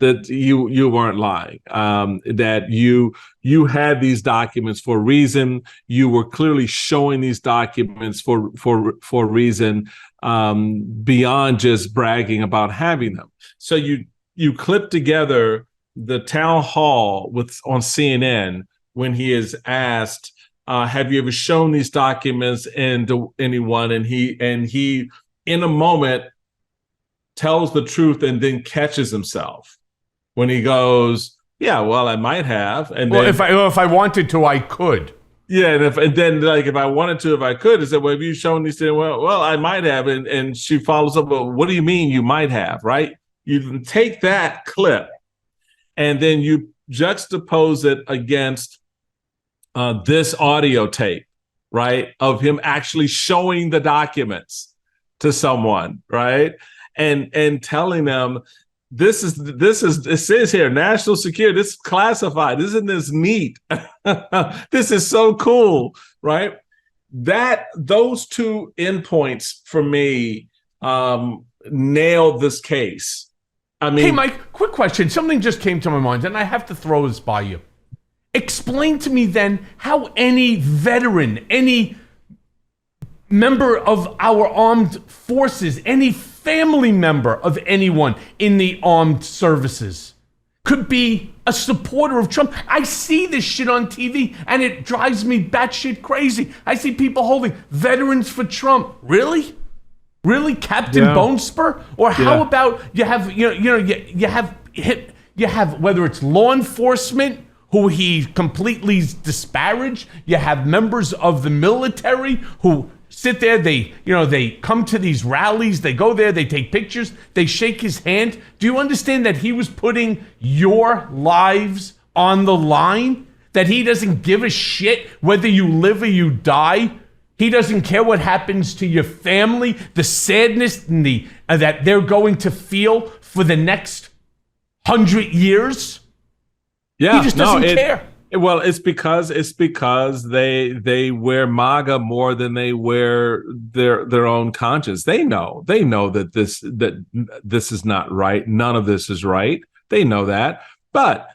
Speaker 2: that you weren't lying, that you had these documents for a reason. You were clearly showing these documents for a reason beyond just bragging about having them. So you clip together the town hall on CNN when he is asked, have you ever shown these documents to anyone? And he in a moment tells the truth and then catches himself when he goes, yeah, well, I might have. And
Speaker 1: well,
Speaker 2: then,
Speaker 1: if I wanted to, I could.
Speaker 2: Yeah, and then if I wanted to, if I could, he said, well, have you shown these things? Well, I might have. And she follows up, well, what do you mean you might have, right? You take that clip and then you juxtapose it against this audio tape, right, of him actually showing the documents to someone, right, and telling them this is it says here national security, this is classified, isn't this neat? This is so cool, right? Those two endpoints for me nailed this case. I mean,
Speaker 1: hey, Mike, quick question. Something just came to my mind, and I have to throw this by you. Explain to me then how any veteran, any member of our armed forces, any family member of anyone in the armed services could be a supporter of Trump. I see this shit on TV, and it drives me batshit crazy. I see people holding Veterans for Trump. Really? Really, Captain Bonespur? Or how about you have whether it's law enforcement who he completely disparaged, you have members of the military who sit there, they come to these rallies, they go there, they take pictures, they shake his hand. Do you understand that he was putting your lives on the line? That he doesn't give a shit whether you live or you die? He doesn't care what happens to your family, the sadness and that they're going to feel for the next 100 years.
Speaker 2: Yeah,
Speaker 1: he just doesn't care.
Speaker 2: Well, it's because they wear MAGA more than they wear their own conscience. They know that this is not right. None of this is right. They know that, but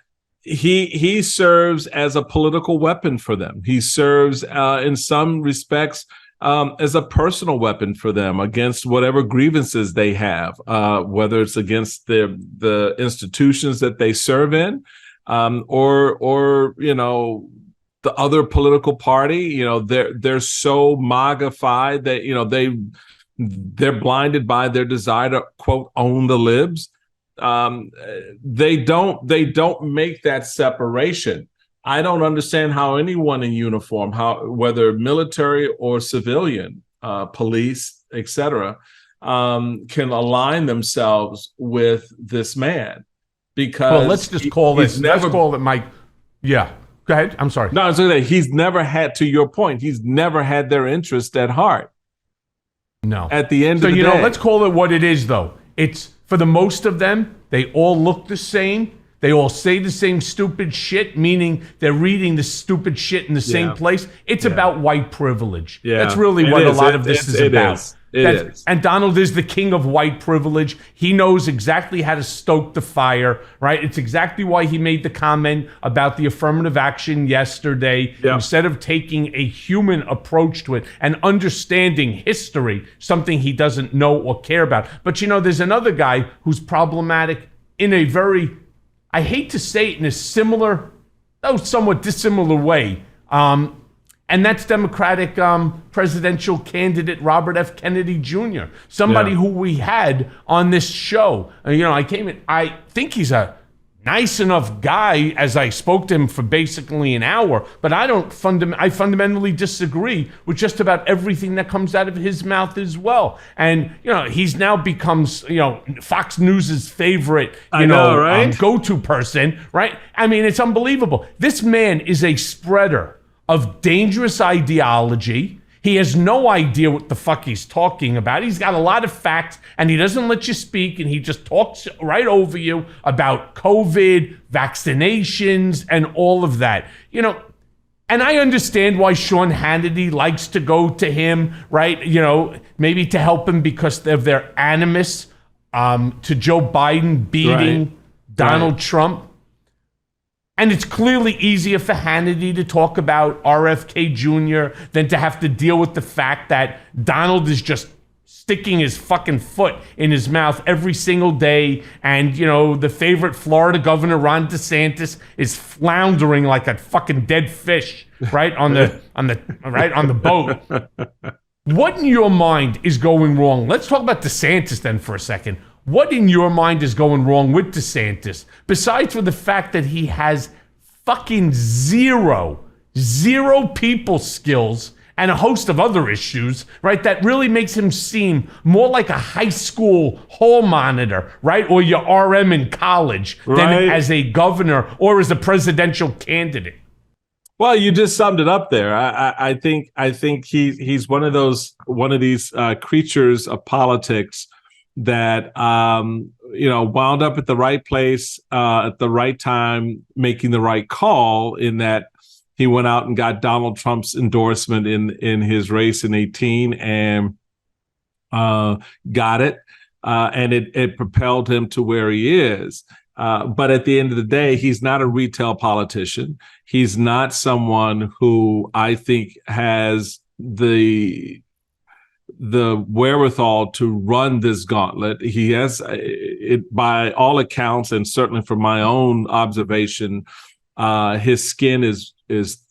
Speaker 2: he serves as a political weapon for them. He serves in some respects as a personal weapon for them against whatever grievances they have, whether it's against the institutions that they serve in, or the other political party. They're so MAGA-fied that they're blinded by their desire to, quote, own the libs. They don't make that separation. I don't understand how anyone in uniform, whether military or civilian, police, etc., can align themselves with this man. Because
Speaker 1: let's just call this. Let's call it Mike. Yeah, go ahead. I'm sorry.
Speaker 2: No, I was going to say he's never had. To your point, he's never had their interest at heart.
Speaker 1: No.
Speaker 2: At the end of the day,
Speaker 1: let's call it what it is, though. It's for the most of them, they all look the same. They all say the same stupid shit, meaning they're reading the stupid shit in the same place. It's about white privilege. Yeah. That's really what a lot of this is about.
Speaker 2: It is.
Speaker 1: And Donald is the king of white privilege. He knows exactly how to stoke the fire, right? It's exactly why he made the comment about the affirmative action yesterday. Yeah. Instead of taking a human approach to it and understanding history, something he doesn't know or care about. But there's another guy who's problematic in a very, I hate to say it, in a similar, though somewhat dissimilar way. And that's Democratic presidential candidate Robert F. Kennedy Jr., somebody who we had on this show. I think he's a nice enough guy as I spoke to him for basically an hour, but I fundamentally disagree with just about everything that comes out of his mouth as well. And, he's now becomes, Fox News's favorite, go-to person, right? I mean, it's unbelievable. This man is a spreader of dangerous ideology. He has no idea what the fuck he's talking about. He's got a lot of facts, and he doesn't let you speak, and he just talks right over you about COVID, vaccinations, and all of that. And I understand why Sean Hannity likes to go to him, right? Maybe to help him because of their animus to Joe Biden beating Donald Trump. And it's clearly easier for Hannity to talk about RFK Jr. than to have to deal with the fact that Donald is just sticking his fucking foot in his mouth every single day. And, the favorite Florida governor, Ron DeSantis, is floundering like a fucking dead fish, right? on the boat. What in your mind is going wrong? Let's talk about DeSantis then for a second. What in your mind is going wrong with DeSantis, besides for the fact that he has fucking zero people skills and a host of other issues, right? That really makes him seem more like a high school hall monitor, right? Or your RM in college than as a governor or as a presidential candidate.
Speaker 2: Well, you just summed it up there. I think he's one of these creatures of politics that wound up at the right place at the right time, making the right call, in that he went out and got Donald Trump's endorsement in his race in 2018 and got it, and it propelled him to where he is. But at the end of the day, he's not a retail politician. He's not someone who I think has the wherewithal to run this gauntlet. He has it, by all accounts, and certainly from my own observation, his skin is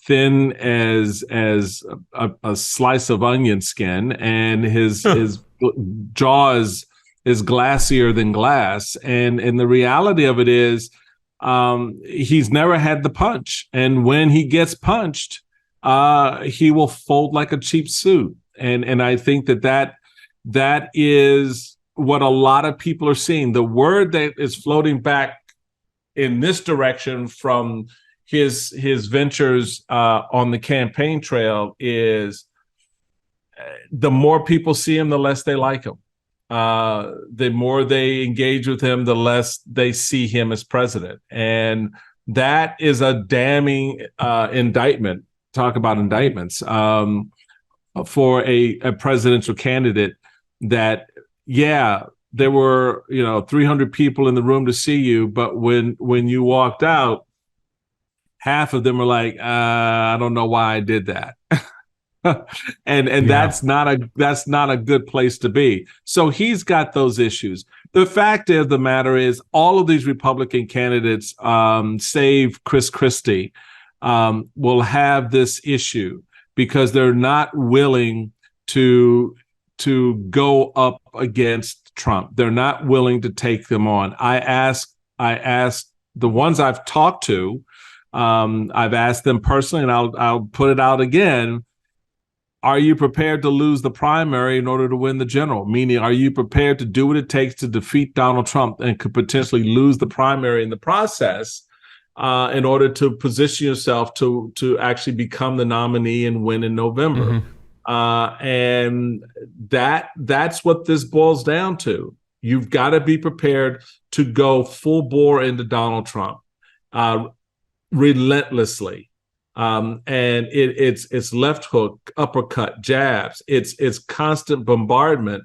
Speaker 2: thin as a slice of onion skin, and his jaw is glassier than glass. And the reality of it is, he's never had the punch, and when he gets punched, he will fold like a cheap suit. And I think that is what a lot of people are seeing. The word that is floating back in this direction from his ventures on the campaign trail is, the more people see him, the less they like him. The more they engage with him, the less they see him as president. And that is a damning indictment. Talk about indictments. For a presidential candidate, that, there were 300 people in the room to see you, but when you walked out, half of them were like, I don't know why I did that. and that's not a good place to be. So he's got those issues. The fact of the matter is, all of these Republican candidates, save Chris Christie, will have this issue, because they're not willing to go up against Trump. They're not willing to take them on. I asked the ones I've talked to, I've asked them personally, and I'll put it out again. Are you prepared to lose the primary in order to win the general? Meaning, are you prepared to do what it takes to defeat Donald Trump and could potentially lose the primary in the process, in order to position yourself to actually become the nominee and win in November? Mm-hmm. And that's what this boils down to. You've got to be prepared to go full bore into Donald Trump, relentlessly. And it's left hook, uppercut, jabs. It's constant bombardment.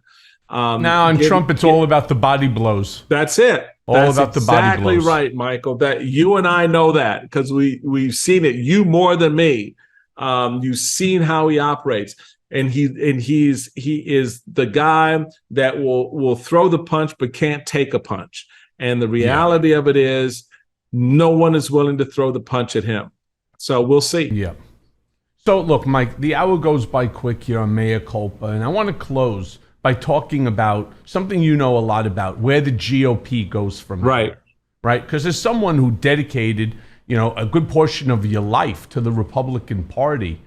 Speaker 3: Now on Trump, it's all about the body blows.
Speaker 2: That's it.
Speaker 3: That's about the body blows.
Speaker 2: Exactly right, Michael. That you and I know that because we've seen it. You more than me. You've seen how he operates, and he is the guy that will throw the punch but can't take a punch. And the reality of it is, no one is willing to throw the punch at him. So we'll see.
Speaker 3: Yeah. So look, Mike, the hour goes by quick here on Mea Culpa, and I want to close by talking about something you know a lot about, where the GOP goes from
Speaker 2: there.
Speaker 3: right? Because as someone who dedicated, a good portion of your life to the Republican Party,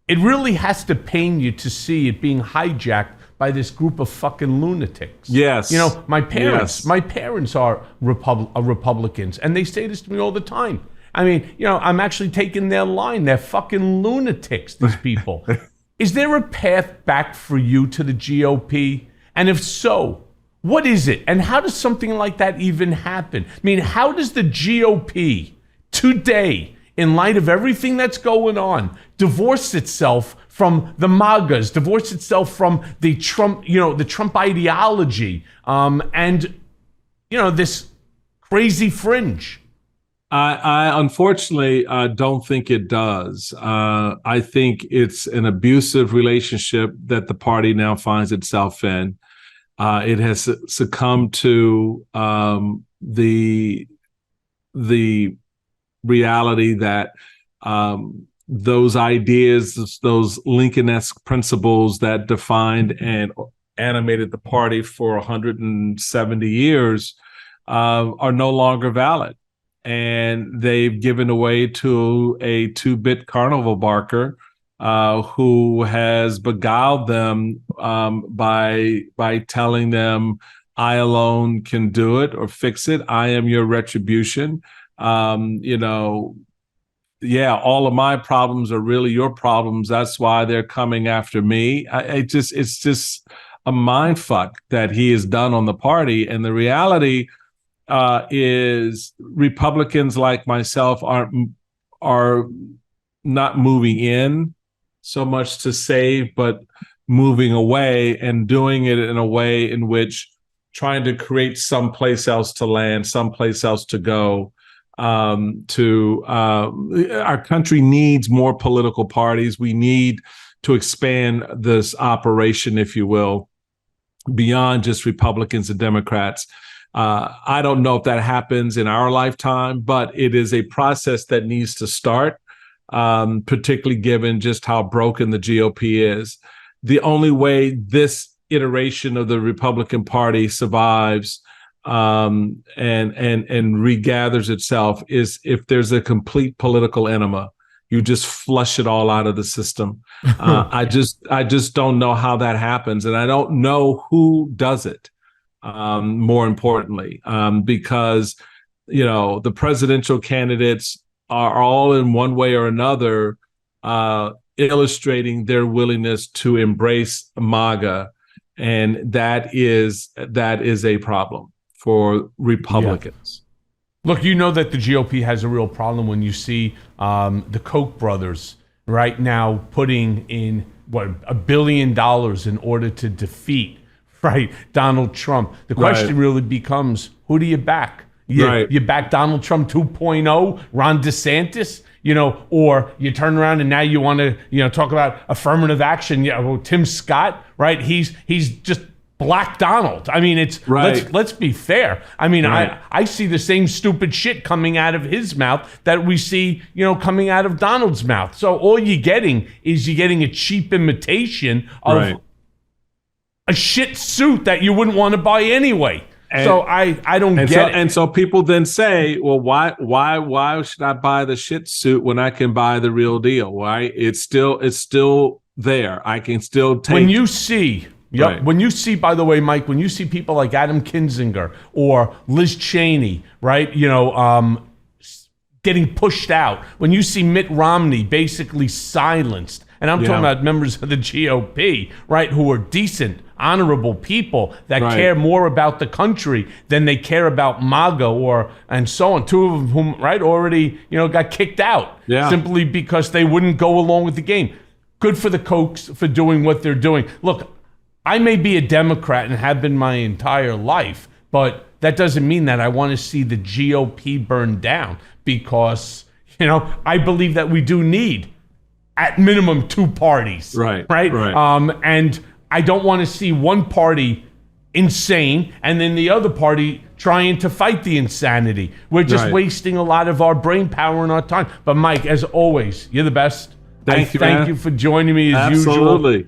Speaker 3: it really has to pain you to see it being hijacked by this group of fucking lunatics.
Speaker 2: Yes.
Speaker 3: My parents are Republicans, and they say this to me all the time. I mean, I'm actually taking their line. They're fucking lunatics, these people. Is there a path back for you to the GOP? And if so, what is it? And how does something like that even happen? I mean, how does the GOP today, in light of everything that's going on, divorce itself from the MAGAs, divorce itself from the Trump, the Trump ideology, and this crazy fringe?
Speaker 2: I unfortunately don't think it does. I think it's an abusive relationship that the party now finds itself in. It has succumbed to the reality that those ideas, those Lincoln-esque principles that defined and animated the party for 170 years are no longer valid. And they've given away to a two-bit carnival barker who has beguiled them by telling them, I alone can do it or fix it. I am your retribution. All of my problems are really your problems. That's why they're coming after me. It's just a mind fuck that he has done on the party. And the reality is Republicans like myself are not moving in so much to save, but moving away and doing it in a way in which trying to create someplace else to land, someplace else to go. Our country needs more political parties. We need to expand this operation, if you will, beyond just Republicans and Democrats. I don't know if that happens in our lifetime, but it is a process that needs to start, particularly given just how broken the GOP is. The only way this iteration of the Republican Party survives and regathers itself is if there's a complete political enema. You just flush it all out of the system. I just don't know how that happens, and I don't know who does it. More importantly, because the presidential candidates are all in one way or another illustrating their willingness to embrace MAGA, and that is a problem for Republicans.
Speaker 3: Yeah. Look, that the GOP has a real problem when you see the Koch brothers right now putting in $1 billion in order to defeat Donald Trump. The question really becomes, who do you back? You back Donald Trump 2.0, Ron DeSantis, or you turn around and now you want to, talk about affirmative action. Tim Scott, right? He's just Black Donald. I mean, let's be fair. I mean, I see the same stupid shit coming out of his mouth that we see, coming out of Donald's mouth. So all you're getting a cheap imitation of a shit suit that you wouldn't want to buy anyway. So I don't get it.
Speaker 2: And so people then say, well, why should I buy the shit suit when I can buy the real deal? Right? It's still there. I can still take.
Speaker 3: When you see, by the way, Mike, when you see people like Adam Kinzinger or Liz Cheney, right? Getting pushed out. When you see Mitt Romney basically silenced, and I'm talking about members of the GOP, right, who are decent, honorable people that care more about the country than they care about MAGA and so on. Two of whom, already, got kicked out simply because they wouldn't go along with the game. Good for the Kochs for doing what they're doing. Look, I may be a Democrat and have been my entire life, but that doesn't mean that I want to see the GOP burn down because, I believe that we do need, at minimum, two parties. Right. And I don't want to see one party insane and then the other party trying to fight the insanity. We're just wasting a lot of our brain power and our time. But Mike, as always, you're the best. Thank you for joining me as usual.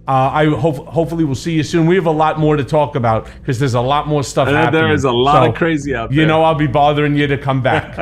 Speaker 3: Hopefully we'll see you soon. We have a lot more to talk about because there's a lot more stuff happening.
Speaker 2: There is a lot of crazy out there.
Speaker 3: I'll be bothering you to come back.